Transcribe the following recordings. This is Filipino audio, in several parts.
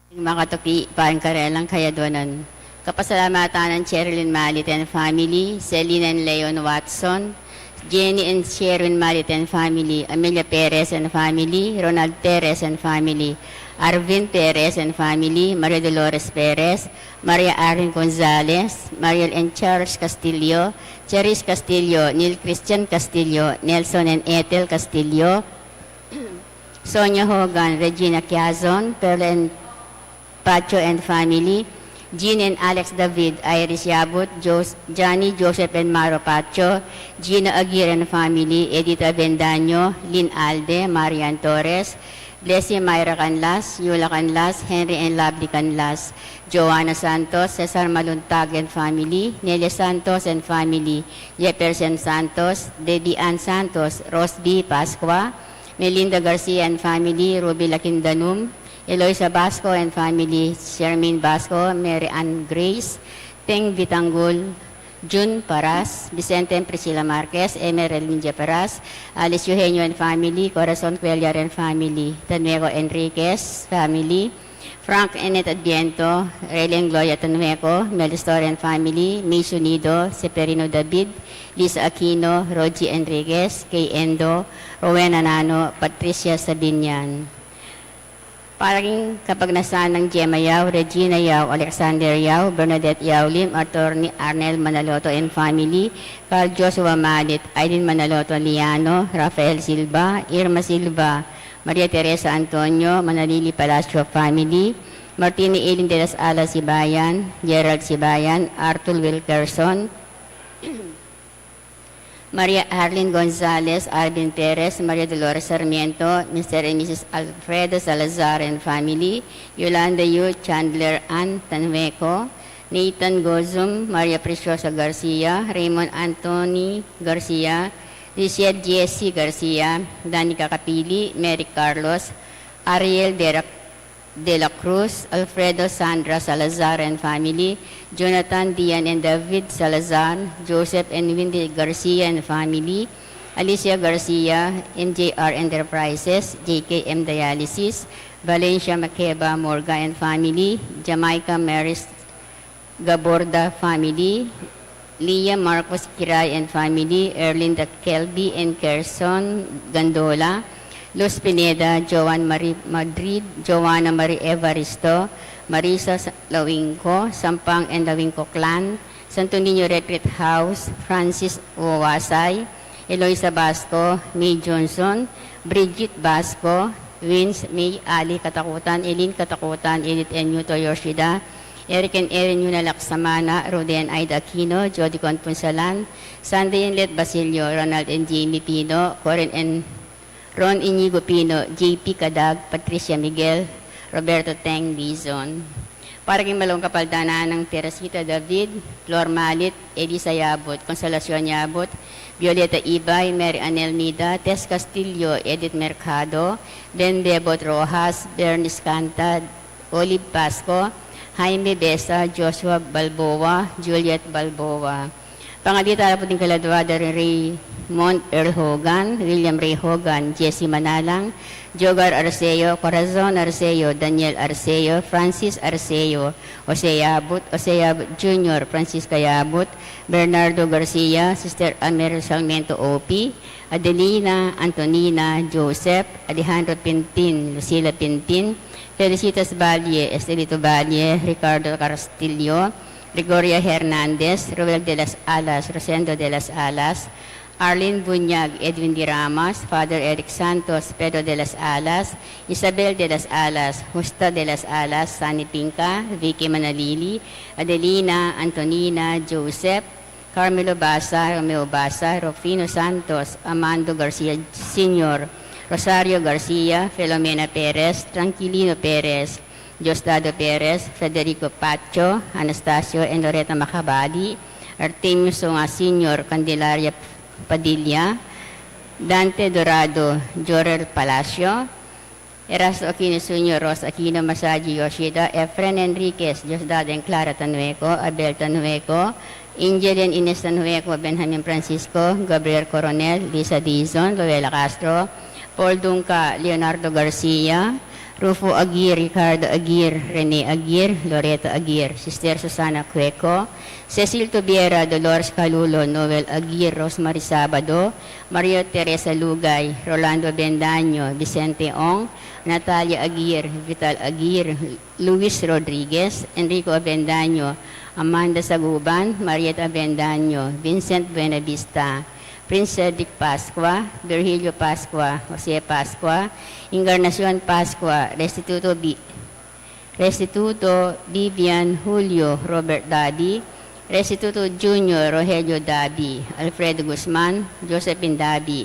Makatuki, Pangkarelang Kayadonan. Kapasalamatan ng Cherilyn Malit and family, Celine and Leon Watson, Jenny and Sherwin Malit and family, Amelia Perez and family, Ronald Perez and family, Arvin Perez and family, Maria Dolores Perez, Maria Aaron Gonzalez, Mariel and Charles Castillo, Cheris Castillo, Neil Christian Castillo, Nelson and Ethel Castillo, Sonia Hogan, Regina Quiazon, Pearl and Pacho and family, Jean and Alex David, Iris Yabut, Johnny, Joseph and Maro Pacho, Gina Aguirre and family, Edith Avendaño, Lynn Alde, Marian Torres, Blessy Myra Canlas, Yula Canlas, Henry and Lovely Canlas, Joanna Santos, Cesar Maluntag and family, Nelia Santos and family, Jefferson Santos, Debbie Ann Santos, Rose B. Pascua, Melinda Garcia and family, Ruby Lakindanum, Eloisa Basco and family, Shermin Basco, Mary Ann Grace, Teng Vitanggol, June Paras, Vicente and Priscilla Marquez, Emerald Ninja Paras, Alice Eugenio and family, Corazon Cuellar and family, Tanueco Enriquez, family, Frank Enet Adviento, Raylen Gloria Tanueco, Melistor and family, Miss Unido, Seperino David, Lisa Aquino, Rogie Enriquez, Kay Endo, Rowena Nano, Patricia Sabinian. Parang kapag nasaan ng Gemma Yao, Regina Yao, Alexander Yao, Bernadette Yao Lim, Attorney Arnel Manaloto and family, Carl Joshua Malit, Aileen Manaloto Liano, Rafael Silva, Irma Silva, Maria Teresa Antonio, Manalili Palacio family, Martini Elin de las Alas Sibayan, Gerald Sibayan, Arthur Wilkerson, Maria Arlene Gonzalez, Alvin Perez, Maria Dolores Sarmiento, Mr. and Mrs. Alfredo Salazar and family, Yolanda Yu, Chandler Ann Tanueco, Nathan Gozum, Maria Preciosa Garcia, Raymond Anthony Garcia, Lizette Jesse Garcia, Danica Capili, Mary Carlos, Ariel De La Cruz, Alfredo Sandra Salazar and family, Jonathan Dian and David Salazar, Joseph and Wendy Garcia and family, Alicia Garcia, MJR Enterprises, JKM Dialysis, Valencia Makeba Morga and family, Jamaica Maris Gaborda family, Leah Marcos Kiray and family, Erlinda Kelby and Kerson Gandola, Luz Pineda, Joan Marie Madrid, Joanna Marie Evaristo, Marisa Lawingco, Sampang and Lawingco Clan, Santo Niño Retreat House, Francis Owasay, Eloisa Basco, May Johnson, Bridget Basco, Vince, May Ali Katakutan, Eileen Katakutan, Edith N. Yuto Yoshida, Eric and Erin Yuna Laksamana, Roden Aida Aquino, Jody Conpunsalan, Sandy and Let Basilio, Ronald and Jamie Pino, Corin and Ron Inigo Pino, JP Kadag, Patricia Miguel, Roberto Teng Dizon. Parang malong kapaldana ng Teresita David, Flor Malit, Elisa Yabot, Consolacion Yabot, Violeta Ibay, Mary Anel Mida, Tess Castillo, Edith Mercado, Ben Debot Rojas, Bernice Canta, Olive Pasco, Jaime Besa, Joshua Balboa, Juliet Balboa. Pangalita po din kaladwada Raymond Earl Hogan, William Ray Hogan, Jesse Manalang, Jogar Arceo, Corazon Arceo, Daniel Arceo, Francis Arceo, Jose Yabut Jr., Francisca Yabut, Bernardo Garcia, Sister Amer Salmento O.P., Adelina Antonina Joseph, Alejandro Pintin, Lucila Pintin, Felicitas Valle, Estelito Valle, Ricardo Castillo, Gregoria Hernandez, Roel de las Alas, Rosendo de las Alas, Arlene Bunyag, Edwin Di Ramas, Father Eric Santos, Pedro de las Alas, Isabel de las Alas, Justa de las Alas, Sani Pinca, Vicky Manalili, Adelina, Antonina, Joseph, Carmelo Basa, Romeo Basa, Rufino Santos, Amando Garcia Sr., Rosario Garcia, Filomena Perez, Tranquilino Perez, Diosdado Perez, Federico Pacho, Anastasio and Loretta Macabadi, Artemio Songa Sr., Candelaria Padilla, Dante Dorado, Jorel Palacio, Erasto Aquino Sr., Ros Aquino Masaji Yoshida, Efren Enriquez, Diosdado and Clara Tanueco, Abel Tanueco, Angel and Ines Tanueco, Benjamin Francisco, Gabriel Coronel, Lisa Dizon, Luela Castro, Paul Dunca, Leonardo Garcia, Rufo Aguirre, Ricardo Aguirre, Rene Aguirre, Loreto Aguirre, Sister Susana Cueco, Cecil Tubiera, Dolores Calulo, Noel Aguirre, Rosemary Sabado, Maria Teresa Lugay, Rolando Bendaño, Vicente Ong, Natalia Aguirre, Vital Aguirre, Luis Rodriguez, Enrico Bendaño, Amanda Saguban, Marieta Bendaño, Vincent Buenavista, Prince Cedric Pascua, Virgilio Pascua, Jose Pascua, Encarnacion Pascua, Restituto Vivian Julio Robert Dabi, Restituto Junior Rogelio Dabi, Alfredo Guzman, Josephine Dabi,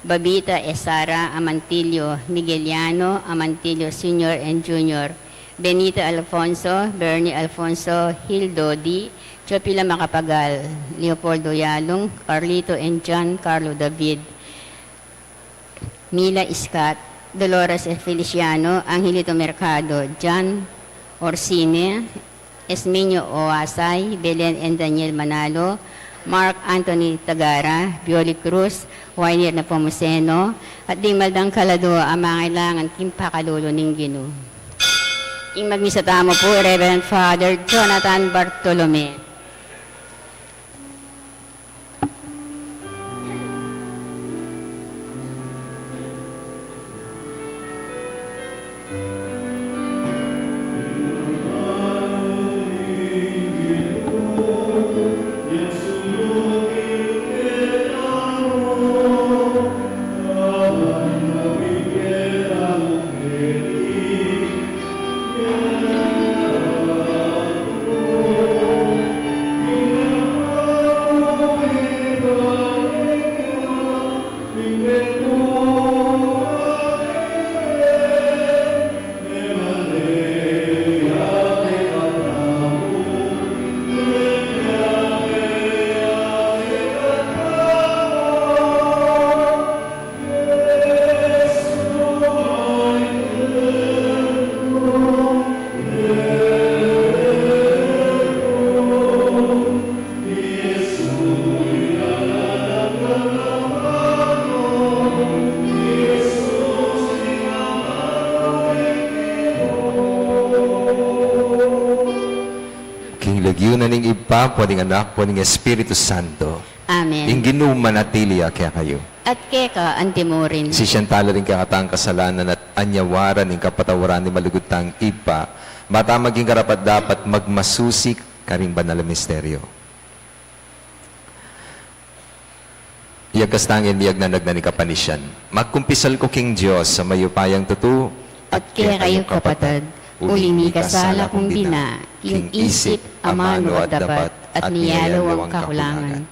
Babita Esara Amantillo, Migueliano Amantillo Sr. and Jr., Benita Alfonso, Bernie Alfonso, Hildo D., Chopila Macapagal, Leopoldo Yalong, Carlito and John Carlo David, Mila Iscat, Dolores Feliciano, Angelito Mercado, John Orsine, Esminio Oasay, Belen and Daniel Manalo, Mark Anthony Tagara, Bioli Cruz, Wainer Nepomuceno, at di maldang kalado ang mga kailangan kimpakalulo ng Ginoo. Ing magmisatamo po, Reverend Father Jonathan Bartolome. Nagyunan ning ipa, pwedeng anak, pwedeng Espiritu Santo. Amen. Ing ginumanatili kaya kayo. At keka antimorin. Si Siyantala rin kakatang kasalanan at anyawaran ning kapatawaran ni malugutang ipa, mata maging karapat dapat magmasusik karing banal na misteryo. Iyagkastangin miyag na nagnani kapanisyan. Magkumpisal ko king Diyos sa mayupayang tutu At kaya kayo kapatid, ulimi kasala kong bina, king isip, amano at dapat, at niyalaw ang kakulangan.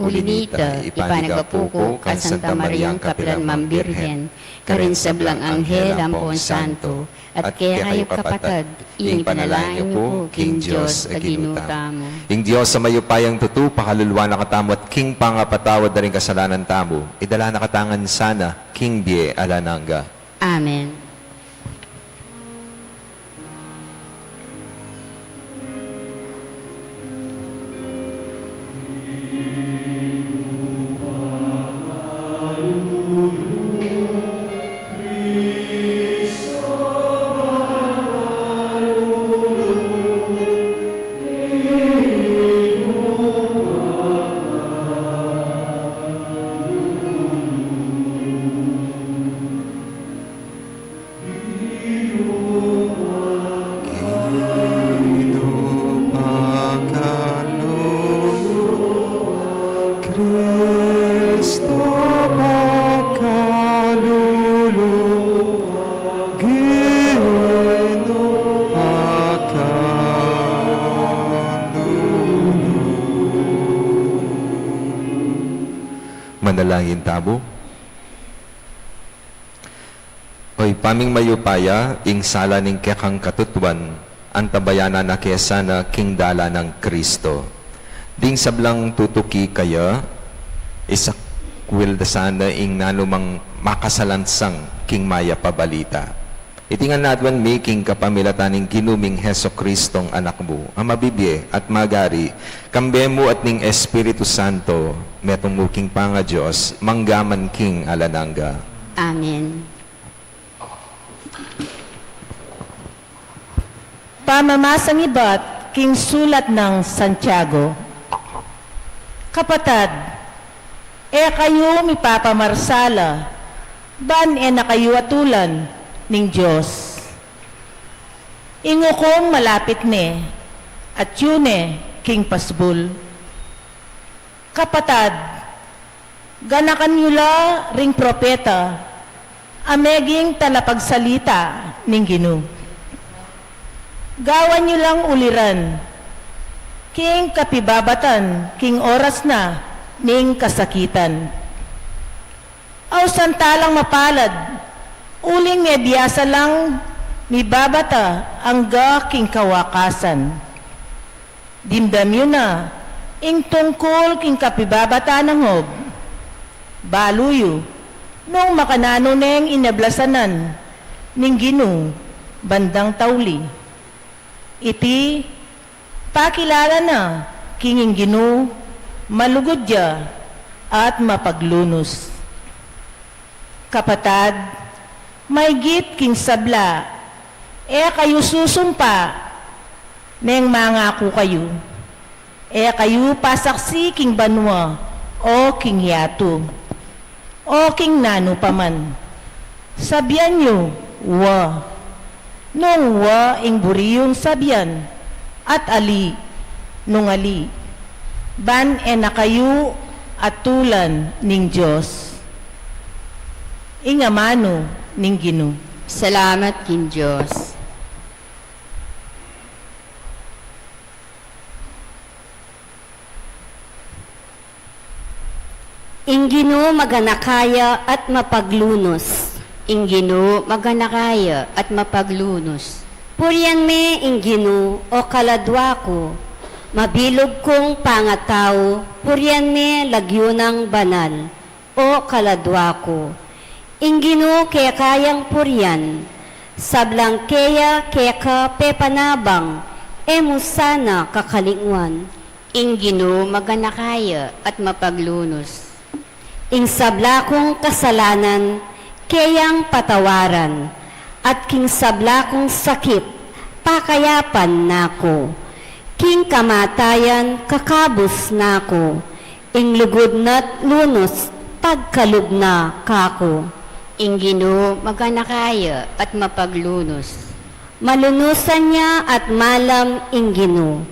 Ulinita, ipanagapuko, kan Santa Mariang Kapilan Mambirhen, karin sa blang anghel ampon santo, at kaya kayo kapatid, ing panalangin po, king Diyos, aginuta mo. Ing Diyos sa mayupayang tutu, pakaluluwa na katamo at king pangapatawad na rin kasalanan tamo, idala na katangan sana, king Bie Alananga. Amen. Manalangin tabo. Oy, paming mayupaya, ing sala ning kekang katutuan, ang tabayanan na kesa na king dala ng Kristo. Ding sablang tutuki kaya, isak wilda sana ing nanumang makasalansang king maya pabalita. Itingan natwan mi king kapamilataning kinuming Heso Kristong anak mo, ang mabibye at magari, kambe mo at ning Espiritu Santo, metong mo king panga Diyos, manggaman king alananga. Amen. Pamamasang iba't king sulat ng Santiago. Kapatad, kayo mipapamarsala, ban nakayuatulan ning Diyos. Ingo kong malapit ne, at yun king pasbul. Kapatad, ganakan yula ring propeta, ameging talapagsalita ning Ginu. Gawan nyo lang uliran, king kapibabatan, king oras na, ning kasakitan. Aw santalang mapalad, uling mediyasa lang, mibabata, angga king kawakasan. Dimdam yun na, ing tungkol king kapibabata ng hob. Baluyo, nung makanano neng inablasanan, ning Ginu, bandang tawli. Iti, pakilala na, kinging Ginu, malugod ya, at mapaglunos. Kapatad, may git king sabla, kayo susumpa, neng mangako kayo, kayo pasaksi king banwa, o king yato, o king nano paman. Sabyan nyo, wa. Nung wa ing buriyong sabyan, at ali, nung ali, ban nakayu at tulan ning Diyos. Ingamano ning Ginu. Salamat king Diyos. Ingino maganakaya at mapaglunos. Ingino maganakaya at mapaglunos. Purian me ingino o kaladwa ko, mabilog kong pangatao, purian me lagyo ng banal, o kaladwa ko. Ingino kaya kayang purian, sablang kaya ka pepanabang, musana kakalingwan. Ingino maganakaya at mapaglunos. Ing sabla kong kasalanan, kayang patawaran, at king sabla kong sakit, pakayapan nako. King kamatayan, kakabos nako. Ing lugod na't lunos, pagkalugna kako. Ing Ginu, maganakaya at mapaglunos. Malunusan niya at malam ing Ginu.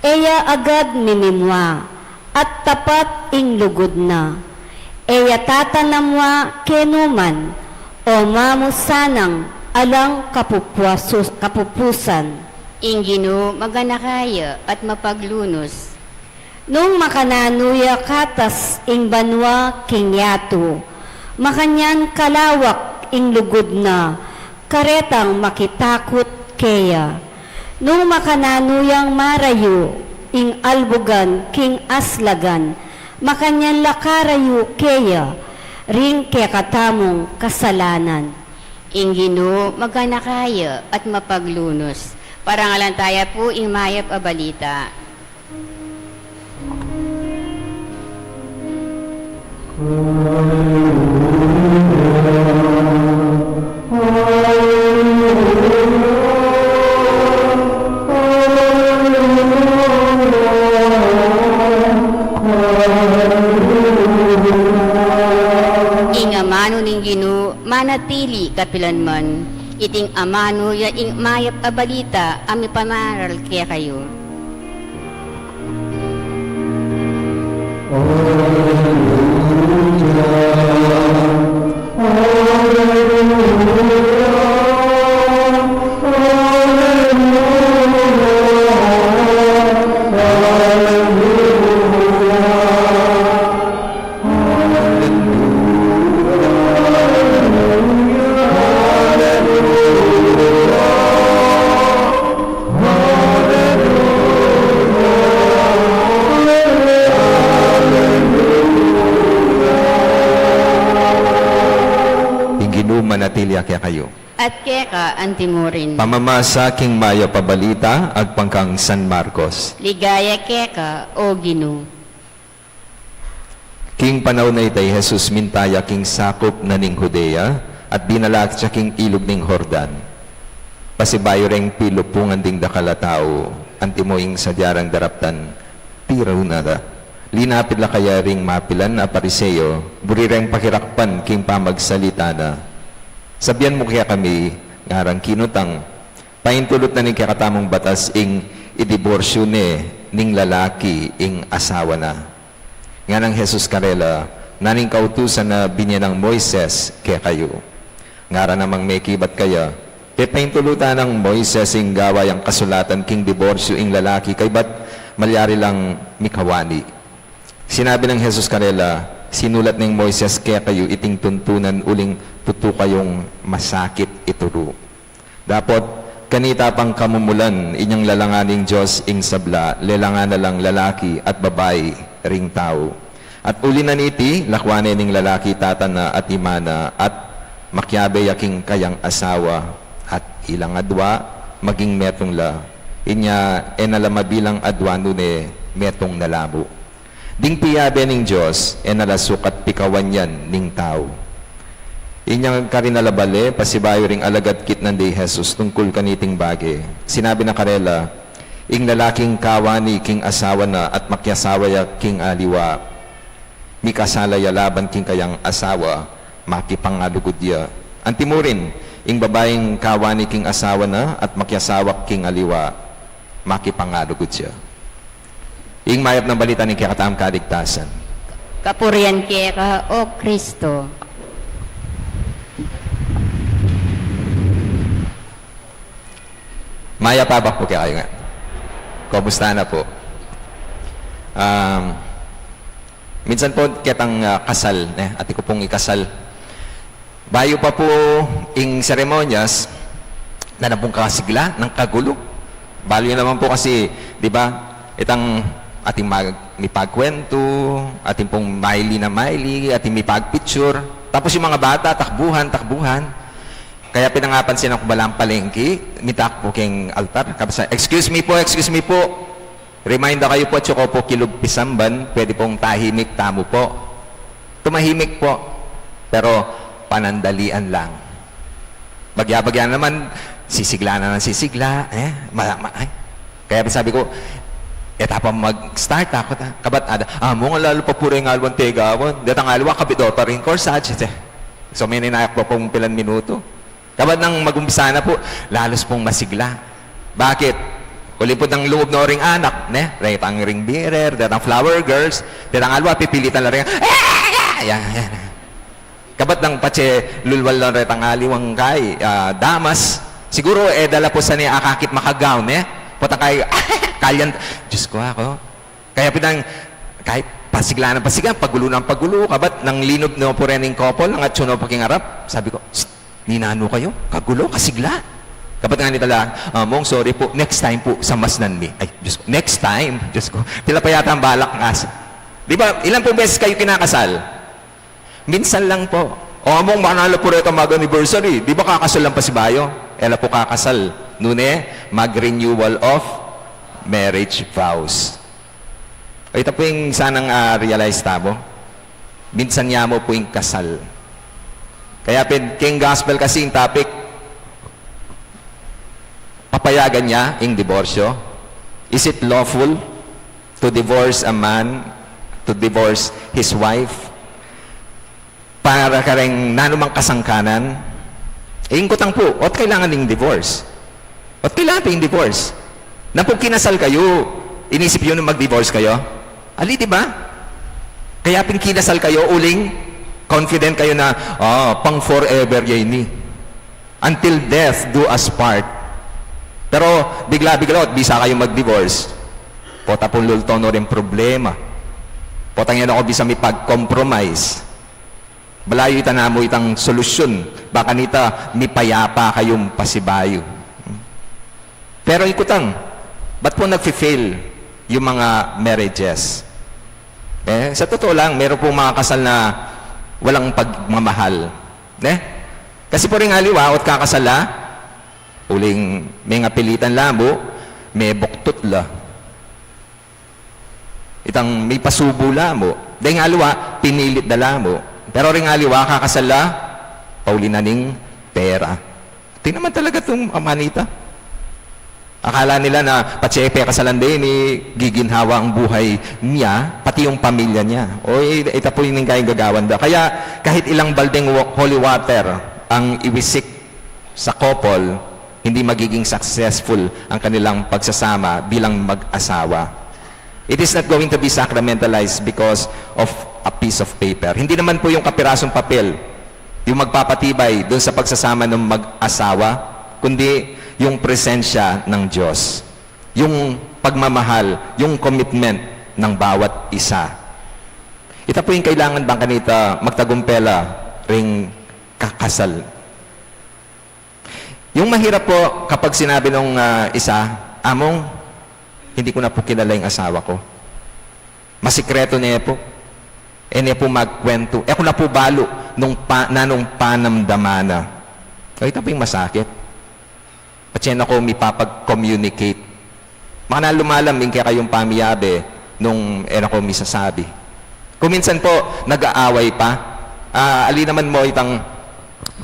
Eya agad minimwa, at tapat ing lugod na. Eya tatanamwa kenuman, o mamusanang alang kapupusan. Ing Ginu, maganakaya at mapaglunos. Nung makananuya katas ing banwa king yato, makanyan kalawak ing lugod na, karetang makitakot keya. Nung makananuyang marayo ing albugan king aslagan, makanyan lakarayo keya, ring kaya katamong kasalanan. Ing Ginu, maganakaya at mapaglunos. Parangalantaya po ing mayap a balita. Ingamano ning Ginu, manatili kapilanman, iting amano ya ing mayap a balita, ami pamaral kaya kayo. Manatili kaya kayo. At keka antimurin. Pamamasa king maya pabalita ag pangkang San Marcos. Ligaya keka o Ginu. King panaw na itay Jesus mintaya king sakop na ning Judea at binalak siya king ilog ning Jordan. pasibayo reng pilupungan ding dakala tao, antimoing sadyarang daraptan, tiraw nada. Linapid la kaya ring mapilan na pariseyo, burireng pakirakpan king pamagsalita na. Sabyan mo kaya kami, ngarang kinutang, paintulot na ning kakatamong batas ing idiborsyo ning lalaki ing asawa na. Nga ng Jesus Karela, naning kautusan na binyan ng Moises kaya kayo. Ngara namang may kibat kaya, paintulutan ng Moises ing gawa yung kasulatan king diborsyo ing lalaki kay ba't malyari lang mikawani. Sinabi ng Jesus Karela, sinulat ng Moises kaya kayo iting tuntunan uling tutu kayong masakit ituro. Dapat kanita pang kamumulan inyang lalanganing Diyos ing sabla, lelangan na lang lalaki at babae ring tao. At uli na niti, lakwane ning lalaki tatana at imana at makyabe yaking kayang asawa at ilang adwa maging metong la. Inya enalamabilang adwa nune metong nalabo. Ding piyabe ning Diyos enalasukat pikawan yan ning tao. Inyang karinalabale, pasibayo ring alagad kit ng di Jesus tungkol kaniting bagay. Sinabi na karela, ing lalaking kawani king asawa na at makyasawa ya king aliwa. Mikasalaya laban king kayang asawa, makipangalugod ya. Antimurin, ing babaeng kawani king asawa na at makyasawak king aliwa, makipangalugod siya. Ing mayap ng balita ni kakatam kaligtasan. Kapurian kaya ka, O Kristo. Maya pabak po kaya kayo nga. Kumusta na po? Minsan po kitang kasal, ati ko pong ikasal. Bayo pa po ing seremonyas na napong kasigla ng kagulo. Balo naman po kasi, di ba, itang ating mipagkwento, ating pong maili na maili, ating mipagpicture. Tapos yung mga bata, takbuhan. Kaya pinangapansin ako balang palengke, mitak po king altar. Kapasa, excuse me po. Reminder kayo po, tsaka po kilog pisamban, pwede pong tahimik, tamo po. Tumahimik po, pero panandalian lang. Bagya-bagya naman, sisigla na ng sisigla. Kaya sabi ko, etapa mag-start ako. Kabat ada, mo nga lalo pa puro yung alwan tegawan. Datang alwa, kabidota rin corsage. So may ninayak po pong pilan minuto. Kabat nang mag-umpisa na po, lalos pong masigla. Bakit? Kulipod ng loob na ring anak, retang ring bearer, datang flower girls, datang alwa, pipilitan na rin. Yan. Kabat ng patse, lulwal lang retang aliwang kay, damas. Siguro, dala po sa niya akakit makagaw, Potang kay, kalyan. Diyos ko ako. Kaya pinang, kahit pasigla ng pasigla, pagulo ng pagulo, kabat ng linob na po rin yung couple, ng atsuno pakingarap. Sabi ko, ninano kayo? Kagulo, kasigla. Kapat nga nitala, mong sorry po, next time po sa Masnan mi. Ay, Diyos ko, next time, Diyos ko. Tila pa yata ang balak ng asa. Di ba, ilan pong beses kayo kinakasal? Minsan lang po. O among manalo po rito mag-anniversary. Di ba kakasal lang pa si Bayo? Ela po kakasal. Nune, mag-renewal of marriage vows. O ito po yung sanang realize tabo. Minsan niya mo po yung kasal. Kaya king gospel kasi yung topic, papayagan niya yung diborsyo? Is it lawful to divorce a man, to divorce his wife? Para ka rin nanumang kasangkanan? Ingkutang po, at kailangan ng divorce? At kailangan yung divorce? Na po kinasal kayo, inisip yun na mag-divorce kayo? Ali, di ba? Kaya pinkinasal kayo, uling, confident kayo na, pang forever yay ni. Until death do us part. Pero bigla-bigla at bisa kayo mag-divorce. Pota po lultono rin problema. Potang yan ako bisa may pag-compromise. Balayo itana mo itang solusyon. Baka nita may payapa kayong pasibayo. Pero ikutang, ba't po nag-fail yung mga marriages? Sa totoo lang, meron po mga kasal na walang pagmamahal. Kasi po rin aliwa, at kakasala, uling may nga pilitan lamo, may buktot la. Itang may pasubo lamo. Dahil nga aliwa, pinilit na lamo. Pero rin aliwa, kakasala, paulinaning pera. Tingnan naman talaga itong Amanita. Akala nila na patsepe kasalande ni giginhawa ang buhay niya, pati yung pamilya niya. O ito po yung kayang gagawan da. Kaya kahit ilang baldeng holy water ang iwisik sa couple, hindi magiging successful ang kanilang pagsasama bilang mag-asawa. It is not going to be sacramentalized because of a piece of paper. Hindi naman po yung kapirasong papel yung magpapatibay doon sa pagsasama ng mag-asawa, kundi yung presensya ng Diyos. Yung pagmamahal, yung commitment ng bawat isa. Ito po yung kailangan bang kanita magtagumpela ring kakasal. Yung mahirap po kapag sinabi nung isa, Among, hindi ko na po kilala yung asawa ko. Masikreto niya po. Niya po magkwento. Ako na po balo nung panamdamana. Ito po yung masakit. Patsyan ako mipapag-communicate. Mga na lumalaming kaya kayong pamiyabe nung ako misasabi. Kuminsan po, nag-aaway pa. Ali naman mo itang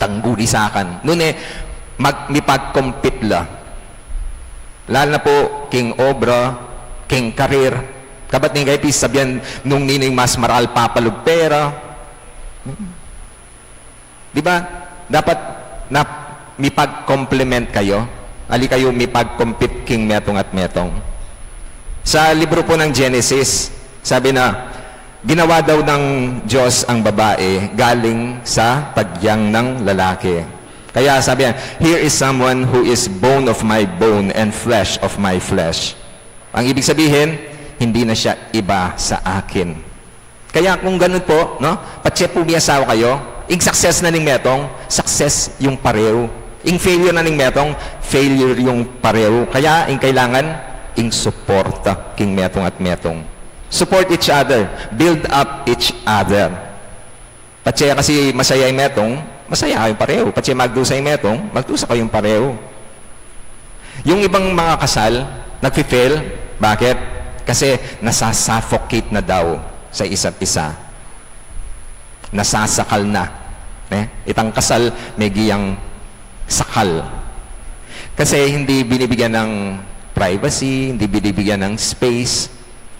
tangguli sa akin. Noon mipag-compete la. Lalo na po, king obra, king karir. Kabat ni kayo sabihan nung nining mas maral papalugpera. Di ba? Dapat na mipag-complement kayo. Ali kayo mipag-compete king metong at metong. Sa libro po ng Genesis, sabi na, ginawa daw ng Diyos ang babae galing sa tagyang ng lalaki. Kaya sabi niya, here is someone who is bone of my bone and flesh of my flesh. Ang ibig sabihin, hindi na siya iba sa akin. Kaya kung ganun po, no, patse po may asawa kayo, ing success na ning metong, success yung pareho. Ing failure na ning metong, failure yung pareho. Kaya ing kailangan, ing suporta king metong at metong. Support each other. Build up each other. Patse kasi masaya yung metong, masaya kayong pareho. Patse magdusa yung metong, magdusa kayong pareho. Yung ibang mga kasal, nagfi-fail. Bakit? Kasi nasasuffocate na daw sa isa't isa. Nasasakal na. Itang kasal, may giyang sakal. Kasi hindi binibigyan ng privacy, hindi binibigyan ng space.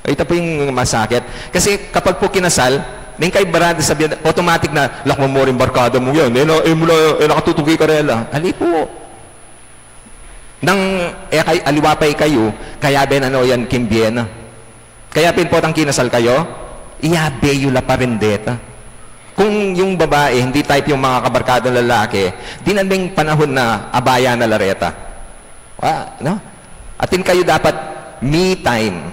Ito po yung masakit. Kasi kapag po kinasal, ning kay barada sabihin, automatic na, lakmo mo rin barkada mo yan. Nakatutugi ka rela. Ali po. Nang kay aliwapay kayo, kaya ben ano yan kimbiena. Kaya pin po tang kinasal kayo, iyabe yula pa rin deta. Kung yung babae, hindi type yung mga kabarkadong lalaki, dinanding panahon na abaya na lareta. No? Atin kayo dapat me time.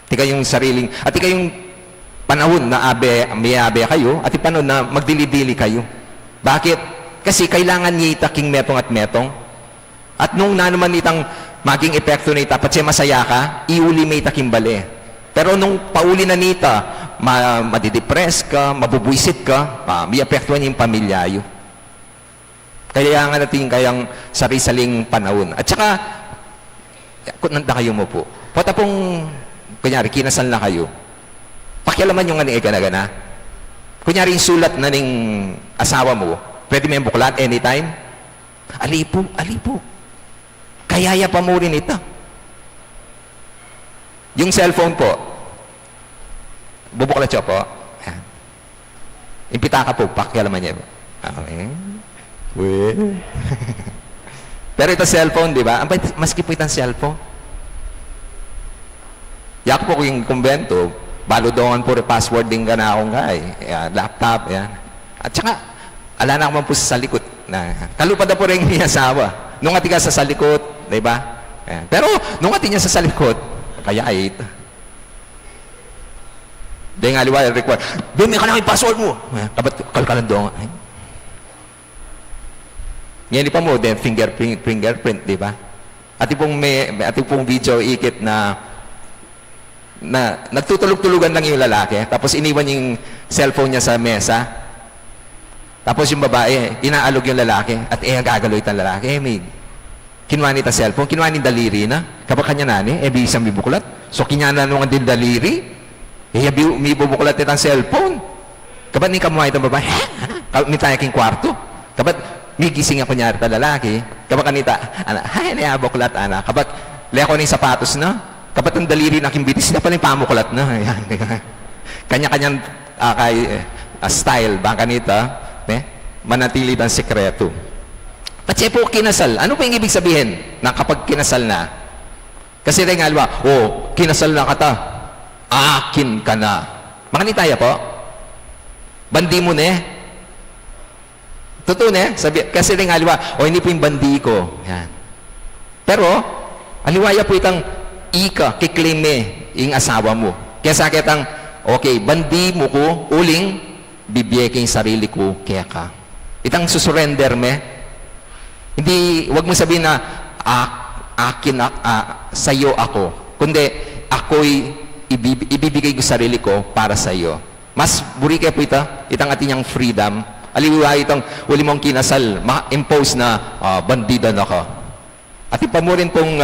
Di kayong sariling, at di kayong panahon na may abe kayo, at di panahon na magdili-dili kayo. Bakit? Kasi kailangan niya king metong at metong. At nung naman itang maging epekto na ita, patse masaya ka, iuli may takimbali. Pero nung pauli na nita, madidepress ka, mabubwisit ka, may epektuhan yung pamilyayo. Kaya nga natin kayang sarisaling panahon. At saka, kung nanda kayo mo po, pata pong, kunyari, kinasal na kayo, pakialaman yung nga gana-gana. Kunyari, yung sulat na ning asawa mo, pwede may buklat anytime? Alipo, alipo. Kayaya pa mo rin ito. Yung cellphone po, bubuklat siya po. Impita ka po, pakialaman niya. Okay. Pero ito cellphone, di ba? Maski po itang cellphone. Yak po yung kumbento, baludongan po password din ka na akong kay. Laptop, yan. At saka, ala na naman po sa likod. Kalupad na po rin yung asawa. Nung ati ka sa likod, di ba? Pero, nung ati niya sa likod, kaya ay ito. Di nga liwa, require, bumi ka na yung password mo. Kabat kalkalan doon. Ngayon pa mo, then fingerprint, di ba? Ati pong video ikit na nagtutulog-tulugan lang yung lalaki, tapos iniwan yung cellphone niya sa mesa, tapos yung babae, inaalog yung lalaki, at gagaloy ang lalaki, may kinuha nita cellphone, kinuha ni daliri na, kapag kanya nani, bisang bibuklat, so kinyana nung din daliri, may bubuklat itang cellphone, kapag ni kamuha itang babae, ni tayo king kwarto, kapag gigising ako niya ta lalaki, kapag kanita, hay, nayaboklat, kapag leko ng sapatos na, kapag ang daliri na kimbitis na pala yung pamuklat na. Ayan. Kanya-kanyang style, ba kanita, manatili ang sekreto. Kasi po kinasal, ano po yung ibig sabihin na kapag kinasal na? Kasi rin nga, kinasal na kata, akin ka na. Makanitaya po? Bandi mo na Totoo na kasi rin aliwa, hindi po yung bandi ko. Yan. Pero, aliwaya po itang ika, kiklaim yung asawa mo. Kaya sa kitang, okay, bandi mo ko, uling, bibigay yung sarili ko, kaya ka. Itang susurrender hindi, wag mo sabihin na, sa'yo ako. Kundi, ako'y ibibigay ko sarili ko para sa'yo. Mas buri kayo po itang ating freedom. Aliwa itong uli mong kinasal, ma-impose na bandida na ka. At ipamurin pong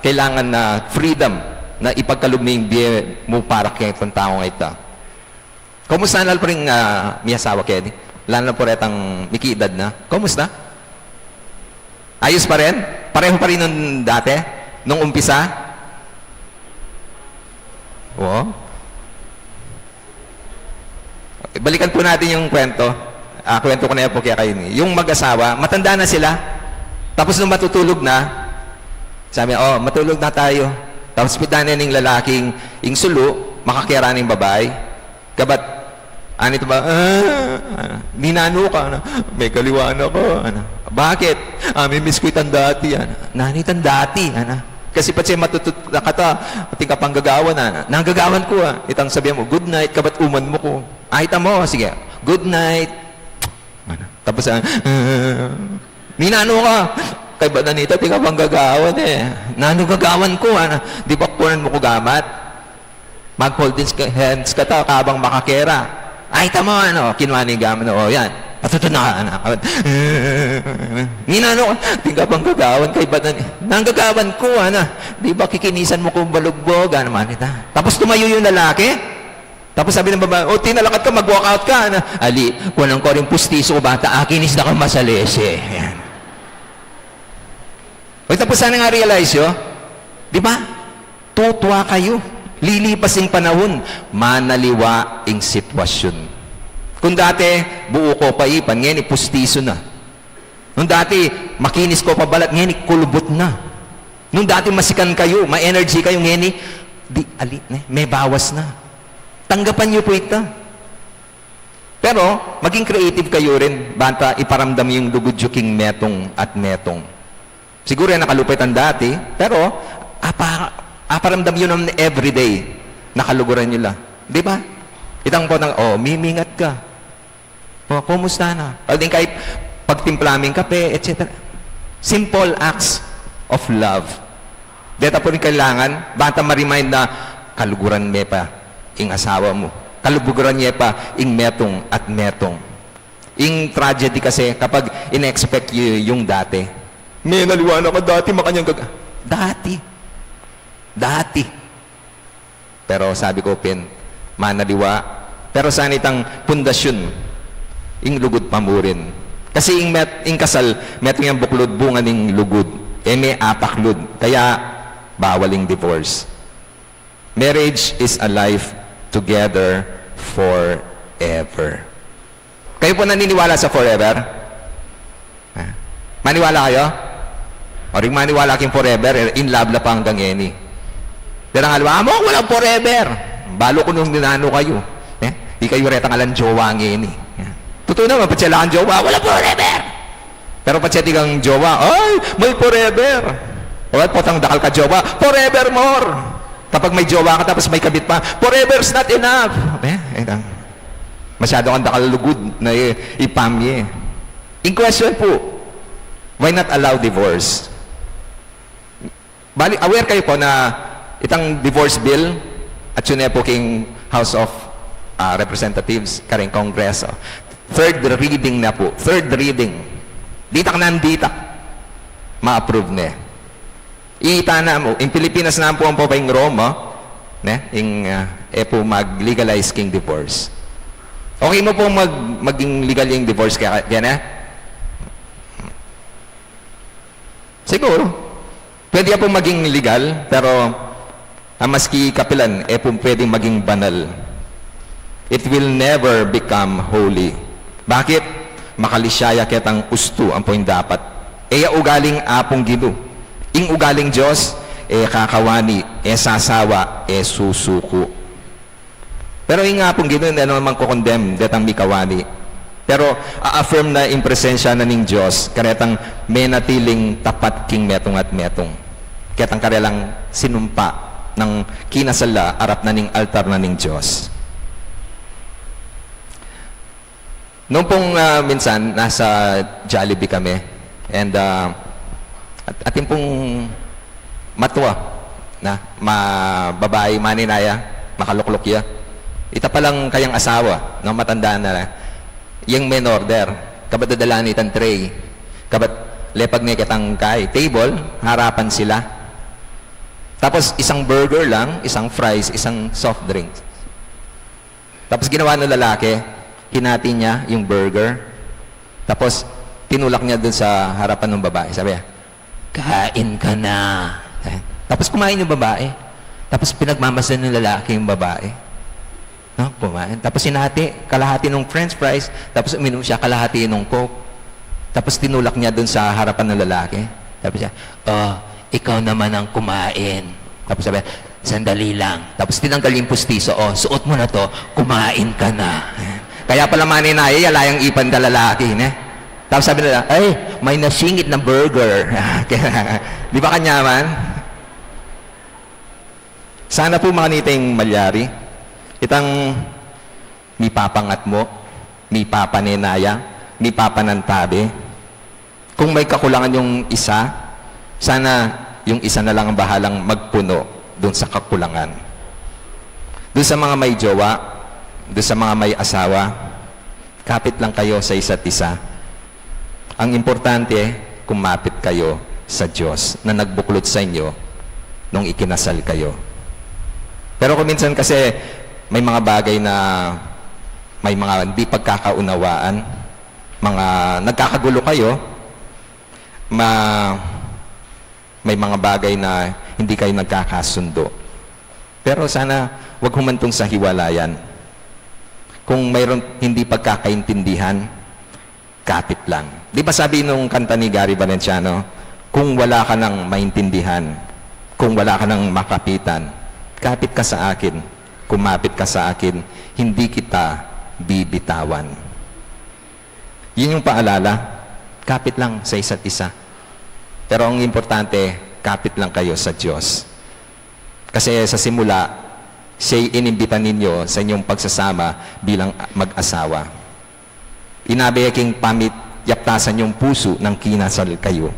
kailangan na freedom na ipagkalubning biye mo para kay itong taong ito. Kumusta na po rin may asawa kayo? Lalo na po rin ang mikiedad na. Kumusta? Ayos pa rin? Pareho pa rin nung dati? Nung umpisa? Oo. Balikan po natin yung kwento. Kwento ko na yan po kaya kayo. Yung mag-asawa, matanda na sila. Tapos nung matutulog na, sabi, matulog na tayo. Tapos pitanin ng lalaking, yung sulo, makakira ng babae. Kabat, anito ba? Ninano ka. May kaliwaan ako. Bakit? May miss ko itang dati. Nani itang dati. Kasi pati matutut na kata, ating kapanggagawan nanggagawan ko Itang sabihan mo, good night, kabat uman mo ko. Ita mo, sige, good night. Tapos, ninano ka. Kay ba nanita, ating kapanggagawan Nanggagawan ko, di ba kunan mo ko gamat? Mag-hold hands ka ta, kabang makakera. Ita mo, kinuha ni gamat, yan. Patuto na Ninano ka, tingka bang gagawan kay badan. Nanggagawan ko, di ba kikinisan mo kung balugbog, naman ita. Tapos tumayo yung lalaki. Tapos sabi ng babae, tinalakat ka, mag-walkout ka. Ali, kunang ko rin pustiso ko bata, akinis na kang masalese. Yan. Tapos sana nga realize di ba? Tutwa kayo. Lilipas yung panahon, manaliwa yung sitwasyon. Kung dati, buo ko pa ipan, ngayon pustiso na. Nung dati, makinis ko pa balat, ngayon kulubot na. Nung dati masikan kayo, may energy kayo, ngayon may bawas na. Tanggapan niyo po ito. Pero, maging creative kayo rin, bata iparamdam yung lugudjuking metong at metong. Siguro yan nakalupit ang dati, pero aparamdam yun ng everyday, nakaluguran nyo lang. Di ba? Itang po mimingat ka. Kumusta na? O din kahit pagtimplaming kape, etc. Simple acts of love. Dito po rin kailangan, bata ma-remind na kaluguran niya pa ing asawa mo. Kaluguran niya pa ing metong at metong. Ing tragedy kasi kapag in-expect yung dati. May naliwanag ka dati, makanyang Dati. Pero sabi ko, manaliwa. Pero saan itang pundasyon? Ing lugod pamurin. Kasi ing kasal, metong yung buklod, bunga ning lugod. May apaklod. Kaya, bawaling divorce. Marriage is a life together forever. Kayo po naniniwala sa forever? Maniwala kayo? O rin maniwala kayong forever, in love na pa hanggang eni. Pero ang alwa mo, walang forever. Balo ko nung ninano kayo. Di kayo retang alang jowa ngeni. Totoo naman, patsala kang jowa, walang forever. Pero patsati kang jowa, may forever. O at potang dakal ka jowa, forevermore. Kapag may jowa ka tapos may kabit pa, forever's not enough. Masyado kang dakal lugod na ipamye. In question po, why not allow divorce? Aware kayo po na itang divorce bill at yun po king House of Representatives, karing Kongreso. Third reading na po. Third reading. Dita ka nandita. Ma-approve na. Iita na mo. In Pilipinas na po ang po yung Roma, po mag-legalize king divorce. Okay mo po maging legal yung divorce kaya na? Siguro. Pwede pong maging legal, pero maski kapilan, pong pwedeng maging banal. It will never become holy. Bakit? Makalisyaya kitang usto ang point dapat. Ugaling apong Ginoo. Ing ugaling Diyos, kakawani, sasawa, susuko. Pero ing apong Ginoo, hindi naman ko-condemn, detang mikawani. Pero a-affirm na in presensya na ning Diyos, karetang menatiling tapat king metong at metong. Ketang karelang sinumpa ng kinasala arap na ning altar na ning Diyos. Noong pong minsan, nasa Jollibee kami, and ating pong matwa na babae maninaya, makaluklok ya. Ita palang kayang asawa, no, matandaan na yung men order, kabat dadala ni tan tray, kabat lepag ni kitang kay table, harapan sila. Tapos isang burger lang, isang fries, isang soft drink. Tapos ginawa ng lalaki, hinati niya yung burger. Tapos tinulak niya dun sa harapan ng babae. Sabi niya, kain ka na. Tapos kumain yung babae. Tapos pinagmamasan ng lalaki yung babae. No, kumain. Tapos sinati, kalahati ng french fries. Tapos uminom siya, kalahati ng coke. Tapos tinulak niya dun sa harapan ng lalaki. Tapos siya, ikaw naman ang kumain. Tapos sabi, sandali lang. Tapos tinanggal yung pustiso, suot mo na to, kumain ka na. Kaya pala maninaya, yalayang ipan ka lalaki. Tapos sabi nila, may nasingit na burger. Di ba kanyaman? Sana po mga niting malyari, itang mi papangat mo, mi papaninaya, mi papanantabi. Kung may kakulangan yung isa, sana yung isa na lang ang bahalang magpuno dun sa kakulangan. Dun sa mga may jowa, doon sa mga may asawa, kapit lang kayo sa isa't isa. Ang importante, kumapit kayo sa Diyos na nagbuklod sa inyo nung ikinasal kayo. Pero kung minsan kasi may mga bagay na may mga hindi pagkakaunawaan, mga nagkakagulo kayo, may mga bagay na hindi kayo nagkakasundo. Pero sana wag humantong sa hiwalayan. Kung mayroon hindi pagkakaintindihan, kapit lang. Di ba sabi nung kanta ni Gary Valenciano, kung wala ka nang maintindihan, kung wala ka nang makapitan, kapit ka sa akin, kumapit ka sa akin, hindi kita bibitawan. Yun yung paalala, kapit lang sa isa't isa. Pero ang importante, kapit lang kayo sa Diyos. Kasi sa simula, siya'y inimbitan ninyo sa inyong pagsasama bilang mag-asawa. Inabeking pamit, yaptasan yung puso ng kinasal kayo.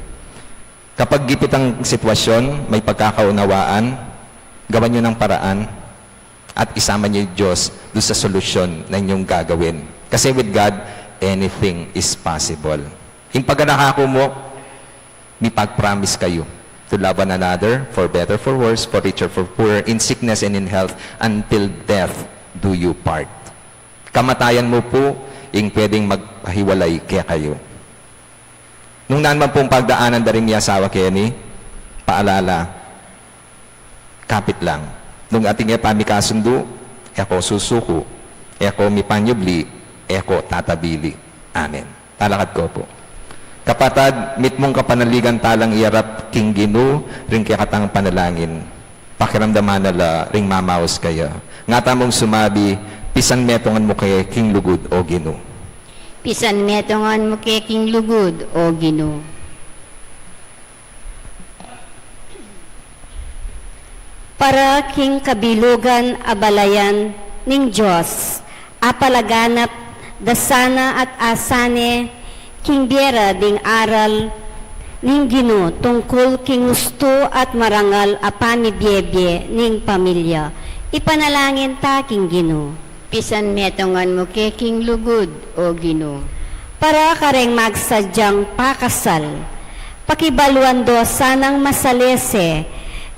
Kapag gipit ang sitwasyon, may pagkakaunawaan, gawan nyo ng paraan, at isama nyo yung Diyos doon sa solusyon na inyong gagawin. Kasi with God, anything is possible. Yung pagkanakako mo, may pag-promise kayo to love one another, for better, for worse, for richer, for poorer, in sickness and in health, until death do you part. Kamatayan mo po, yung pwedeng maghiwalay kaya kayo. Nung naman pong pagdaanan na rin niya asawa Kenny, paalala, kapit lang. Nung ating pamikasundo, ako susuko, ako mipanyubli, ako tatabili. Amen. Talakad ko po. Kapatad, mit mong kapanaligan talang iarap king Ginoo, ring kaya katang panalangin. Pakiramdaman nala, ring mamaos kaya. Ngata mong sumabi, pisan metongan mo kay king lugod o Ginoo. Pisan metongan mo kay king lugod o Ginoo. Para king kabilugan abalayan ning Diyos, apalaganap dasana at asane, king biera ding aral ning Ginoo tungkol king gusto at marangal apani biebie ning pamilya. Ipanalangin ta king Ginoo. Pisan metongan mo kay king lugod o Ginoo. Para kareng magsadyang pakasal, pakibaluan do sanang masalese,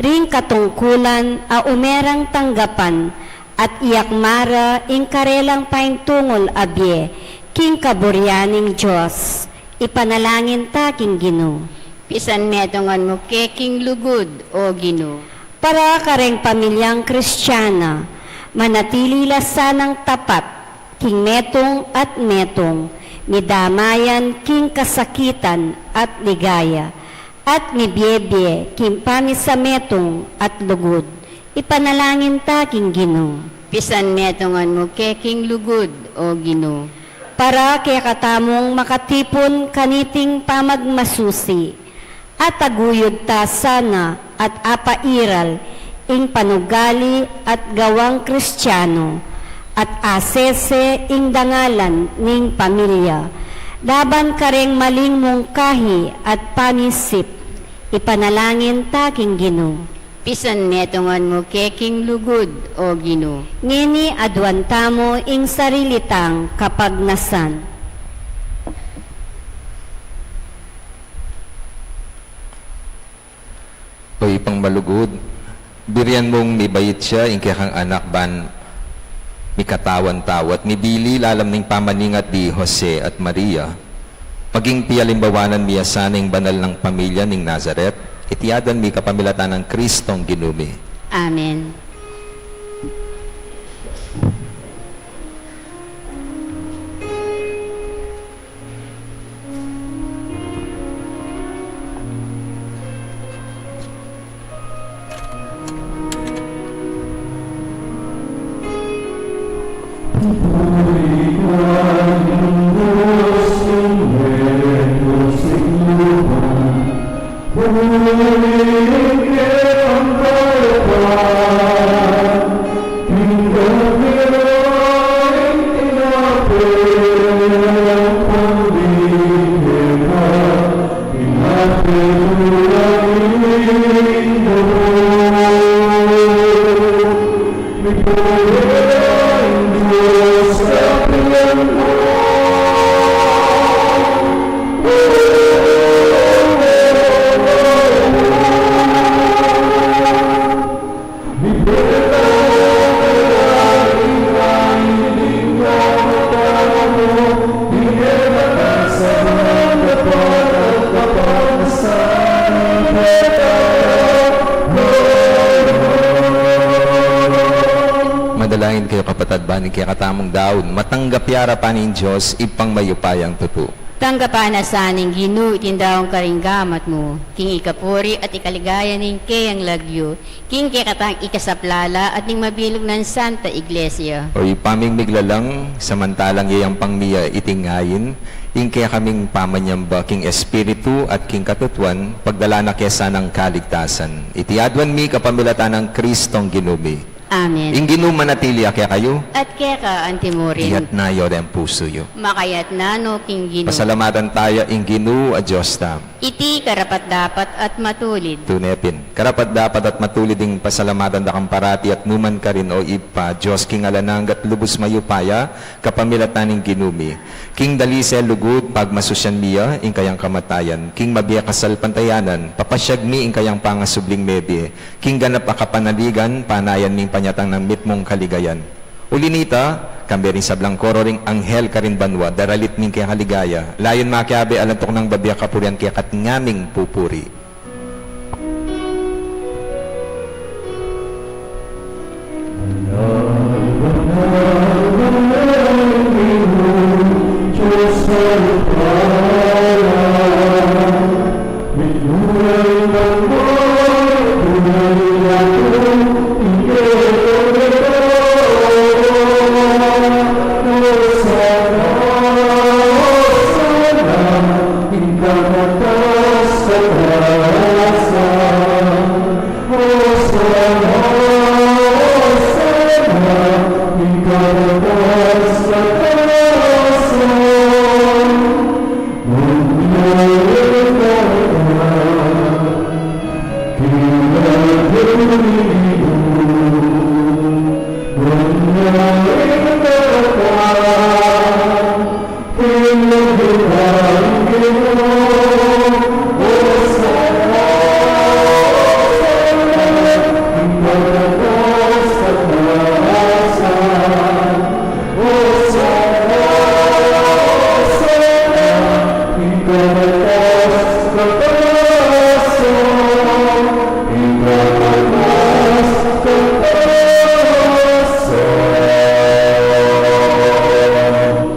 ring katungkulan a umerang tanggapan, at iyak mara ing karelang paintungol abye, king kaburyaning Diyos, ipanalangin ta king Ginoo. Pisan metongan mo keking lugod o Ginoo. Para kareng pamilyang Kristiyana, manatili lasanang tapat, king metong at metong, midamayan king kasakitan at ligaya, at mibyebye king pamisametong at lugod. Ipanalangin ta king Ginoo. Pisan metongan mo keking lugod o Ginoo. Para kaya katamong makatipon kaniting pamagmasusi, at taguyod ta sana at apairal ing panugali at gawang Kristiyano, at asese ing dangalan ning pamilya, laban kareng maling mungkahi at panisip, ipanalangin ta king Ginoo. Pisan metongan mo keking lugod o Ginoo. Ngini adwan tamo ing sarilitang kapagnasan. Oy pang malugod, birian mong mibayit siya, ing kang anak ban mikatawan-tawat, mibili lalam ning pamaningat di Jose at Maria, paging pialimbawanan miya saning banal ng pamilya ning Nazaret, itiadan mi kapamilatan ng Kristong ginumi. Amen. Madalain kayo kapatad banin kaya katamong daon, matanggap yara pa ning Diyos, ipang mayupayang tuto. Tanggapan na saning Ginoo itindawang karinggamat mo, king ikapuri at ikaligaya ning kayang lagyo, king katang ikasaplala at ning mabilog ng Santa Iglesia. O ipaming miglalang, samantalang iyang pangmiya itingayin, ing kaya kaming pamanyamba king espiritu at king katutuan, pagdala na kesa ng kaligtasan. Itiadwan mi kapamilatan ng Kristong ginumi. Amen. Ing ginuma natili kaya kayo, At kaya ka antimurin, iyat na yore ang puso yo. makayat na no king Ginoo. Pasalamatan tayo ing ginu a Diyos tam. Iti karapat dapat at matulid. Tunepin. Karapat dapat at matulid ing pasalamatan da kang parati at numan ka rin o ipa, Diyos king alanang at lubos mayupaya, kapamilatan ing ginumi. King dalise lugud, pagmasusyan miya, ing kayang kamatayan. King mabiya kasal pantayanan, papasyag mi ing kayang pangasubling mebye. King ganap akapanaligan, panayan ning panyatang ng mitmong kaligayan. Ulinita, kambering sablang koro ring anghel karin banwa, daralit ning kaya kaligaya. Layon makiabe alantok ng babiya kapurian kaya katngaming pupuri. Hosana, in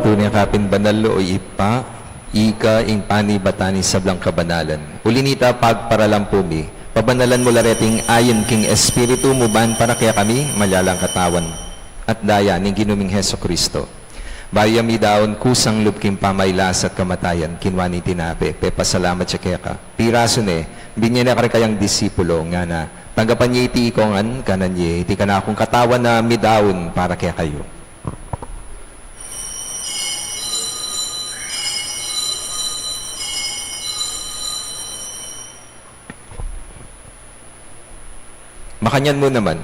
tunay kapin banal o ipa, ika ing pani batani sablang kabanalan. Ulinita pagparalampumi, pabanalan mo lareting ayon king espiritu mo ban para kaya kami malalang katawan at daya ning ginuming Heso Kristo. Bayami daon kusang lubking pamaylas at kamatayan kinwani tinape, pasalamat siya kaya ka. Piraso ne, binyan na kayang disipulo nga na tanggapan niya iti ikongan kanan niya, iti ka na akong katawan na midaon para kaya kayo. Makanyan mo naman,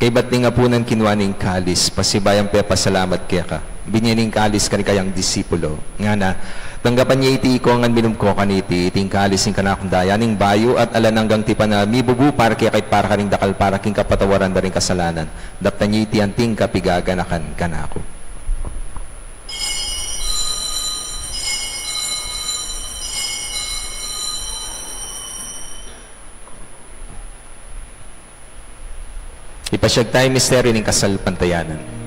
kay ba't nga po ng kinwaning kalis, pasibayang pasalamat kaya ka. Binyaning kalis ka ni kayang disipulo. Nga na, tanggapan niya iti ko ang minum ko kaniti, iting kalis ng kanakong dayaning bayo at alananggang tipa na mibubu para kaya kahit para ka rin dakal para king kapatawaran da rin kasalanan. Dapta niya iti anting kapigaganakan kanako. Ipasyag tayo misteryo ng kasal pantayanan.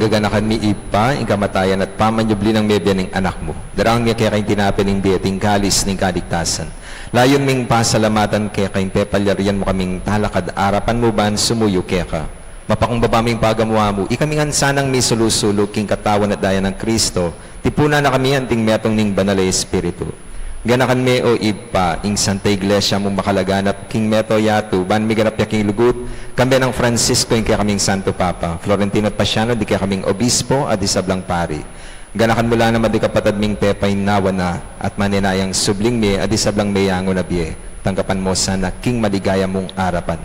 Gaganakan mi ipa, ing kamatayan at pamanyubli ng mebya ng anak mo. Darang niya kaya kayong tinapin ng biyating kalis ng kaligtasan. Layon ming pasalamatan kaya kayong pepalyarian mo kaming talakad arapan mo ban sumuyo kaya ka. Mapakumbaba ming pagamuha mo, ikamingan sanang may sulusulog king katawan at daya ng Kristo, tipuna na kami anting metong ning banalay espiritu. Ganakan me o ipa, ing Santa Iglesia mong makalaganap, king meto yatu, ban mi ganap ya king lugut, kambi ng Francisco, ing kaya kaming Santo Papa, Florentino at Pasiano, di kaya kaming Obispo, at isablang pari. Ganakan mula naman di kapatad ming pepay nawa na, at maninayang subling me, at isablang mayango na biye, tanggapan mo sana king maligaya mong arapan.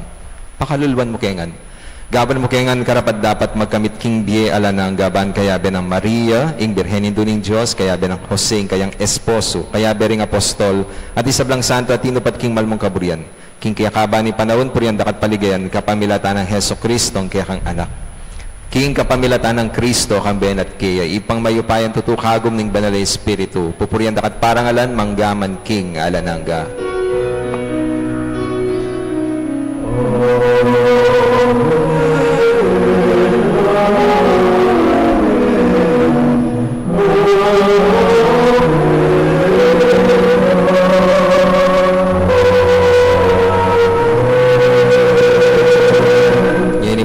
Pakalulwan mo kengan. Gaban mo kengan karapat dapat magkamit king biye ala ng gaban kaya be ng Maria, ing Birhenin duning Diyos, kaya be ng Jose, ing kayang esposo, kaya be ring apostol, at isablang santo at tinupat king malmong kaburian. King kaya kaba ni panahon, puriyan dakat paligayan, kapamilatan ng Heso Kristo, ang kaya kang anak. King kapamilatan ng Kristo, kang ben at kaya, ipang mayupayan tutukagom ning banalay espiritu, pupuriyan dakat parangalan, manggaman king alanangga.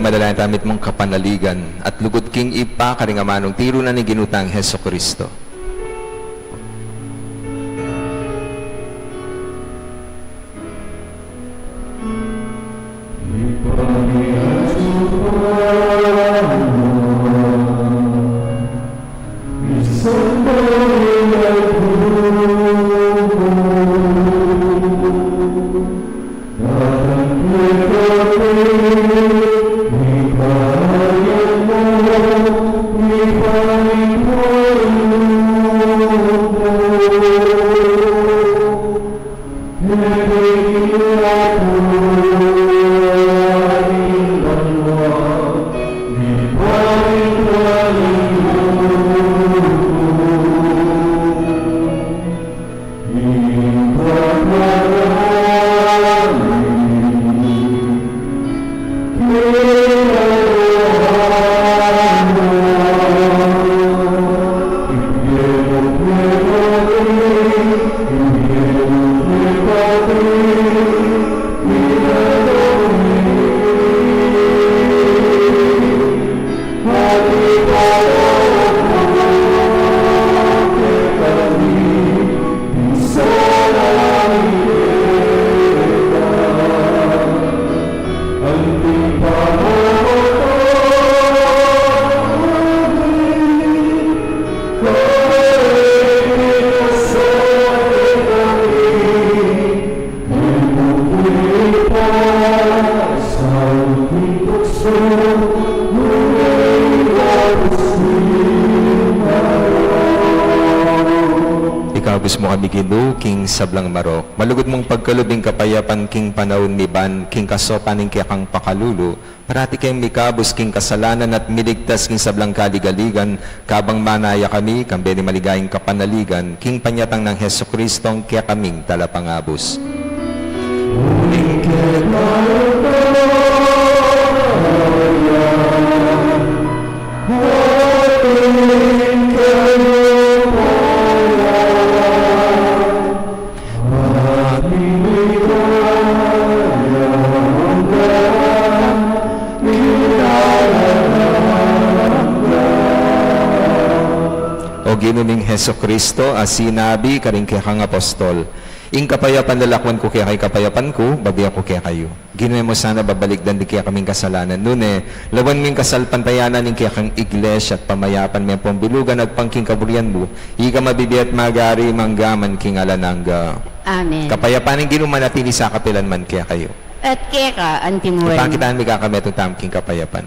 Madalayan tamit mong kapanaligan at lugod king ipa karingamanong tiro na ni ginutang Heso Kristo. Pagpapabus mo kami Ginoo, king sablang marok. Malugod mong pagkalubing kapayapan, king panahon ni ban, king kasopaning kaya kang pakalulu. Parati kayong mikabos, king kasalanan at miligtas, king sablang kaligaligan. Kabang manaya kami, kambeni maligayang kapanaligan. King panyatang ng Heso Kristong kaya kaming talapangabos. O ginuming Heso Kristo, as sinabi karing kaya kang apostol, ing kapayapan lalakwan ko kaya kay kapayapan ko, babiya ko kaya kayo. Ginumin mo sana babalikdan di kaya kaming kasalanan. Nune, lawan ming kasalpantayanan ning kaya kang iglesia at pamayapan may pambilugan at pangking kaburian mo, iga mabibiyat magari manggaman king alanangga. Amen. Kapayapan ning ginuman at sa kapilan man kaya kayo. At kaya ka, antimuan. Ipakitaan mi kakametong tamking kapayapan.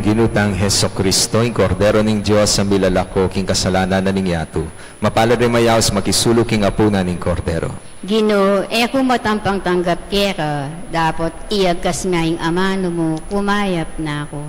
Ginutang Heso Kristo, ing kordero ning Diyos sa milalako, king kasalanan na ning yato. Mapalad rin mayaos makisulo king apuna ning kordero. Gino, kung matampang tanggap kaya ka, dapat iagkas nga yung amano mo, kumayap na ako.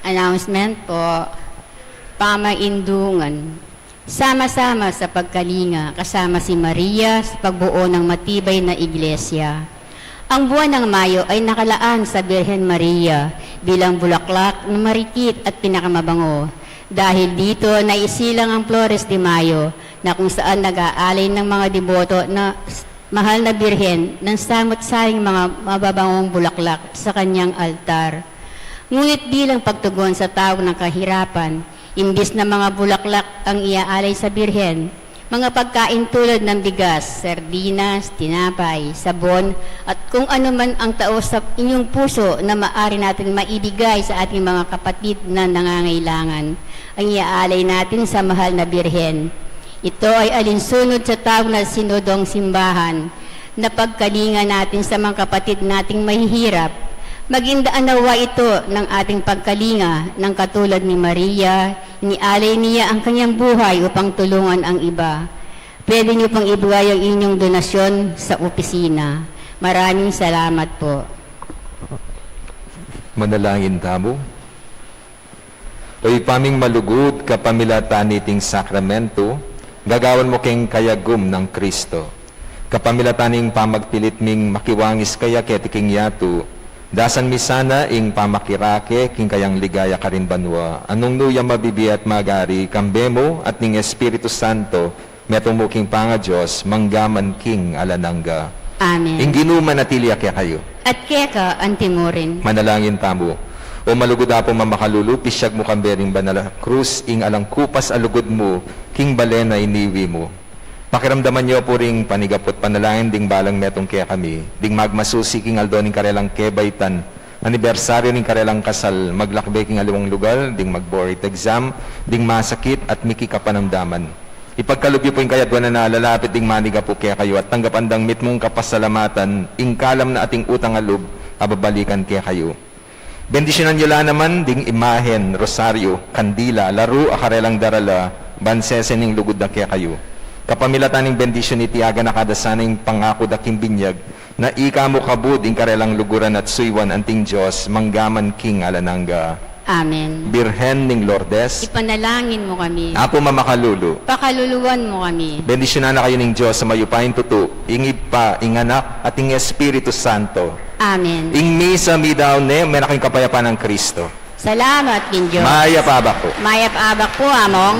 Announcement po, pamaindungan. Sama-sama sa pagkalinga, kasama si Maria sa pagbuo ng matibay na iglesia. Ang buwan ng Mayo ay nakalaan sa Birhen Maria bilang bulaklak na marikit at pinakamabango. Dahil dito, naisilang ang Flores de Mayo na kung saan nag-aalay ng mga deboto na mahal na Birhen ng samot-saring mga mababangong bulaklak sa kanyang altar. Ngunit bilang pagtugon sa tawag ng kahirapan, imbis na mga bulaklak ang iaalay sa Birhen, mga pagkain tulad ng bigas, sardinas, tinapay, sabon, at kung ano man ang taos sa inyong puso na maaari natin maibigay sa ating mga kapatid na nangangailangan, ang iaalay natin sa mahal na Birhen. Ito ay alinsunod sa tawag na sinodong simbahan na pagkalinga natin sa mga kapatid nating mahihirap. Maging daan nawa ito ng ating pagkalinga ng katulad ni Maria, inialay niya ang kanyang buhay upang tulungan ang iba. Pwede niyo pang ibigay ang inyong donasyon sa opisina. Maraming salamat po. Manalangin tamo. Oy paming malugod kapamilatan niting sakramento, gagawan mo keng kayagum ng Kristo. Kapamilataning pamagpilit ming makiwangis kaya ketiking yatu, dasan misana ing pamakirake king kayang ligaya karin banwa. Anong nuya mabibi at magari kambemo at ning Espiritu Santo metong king panga Diyos manggaman king alanangga. Amen. Ing ginuman atiliya kaya kayo. At keka antimurin. Manalangin tamo. O malugod apo mamakalulu pisyag mo kambering banala krus ing alang kupas alugod mo king balena iniwi mo. Pakiramdaman niyo po ring panigapot panalangin ding balang metong kaya kami, ding magmasusi king aldo ning karelang kebaitan, anibersaryo ning karelang kasal, maglakbay king aliwang lugar, ding magborit exam, ding masakit at mikikapanamdaman. Ipagkalubyo po yung kayadwan na nalalapit ding maniga po kaya kayo at tanggapandang mitmong kapasalamatan, ingkalam na ating utang alub, ababalikan kaya kayo. Bendisyonan niyo lang naman ding imahen, rosaryo, kandila, laro, akarelang darala, bansesen ning lugod na kaya kayo. Kapamilataning bendisyon ni Tiaga na kadasaning pangako daking binyag, na ika mo kabud ing karelang luguran at suywan anting Diyos, manggaman king alanangga. Amen. Birhen ning Lourdes, Ipanalangin mo kami. apo mamakalulu, Pakaluluwan mo kami. bendisyonan na kayo ning Diyos sa mayupain tutu, ing Ipa, ing Anak, at ing Espiritu Santo. Amen. Ing misa mi daw ne, may naking kapayapaan ng Kristo. Salamat, King Diyos. Maya pabak po. Mayap-abak po, among.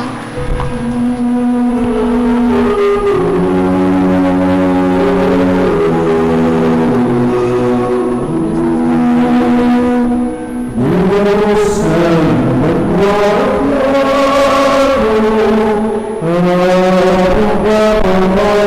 Panginoon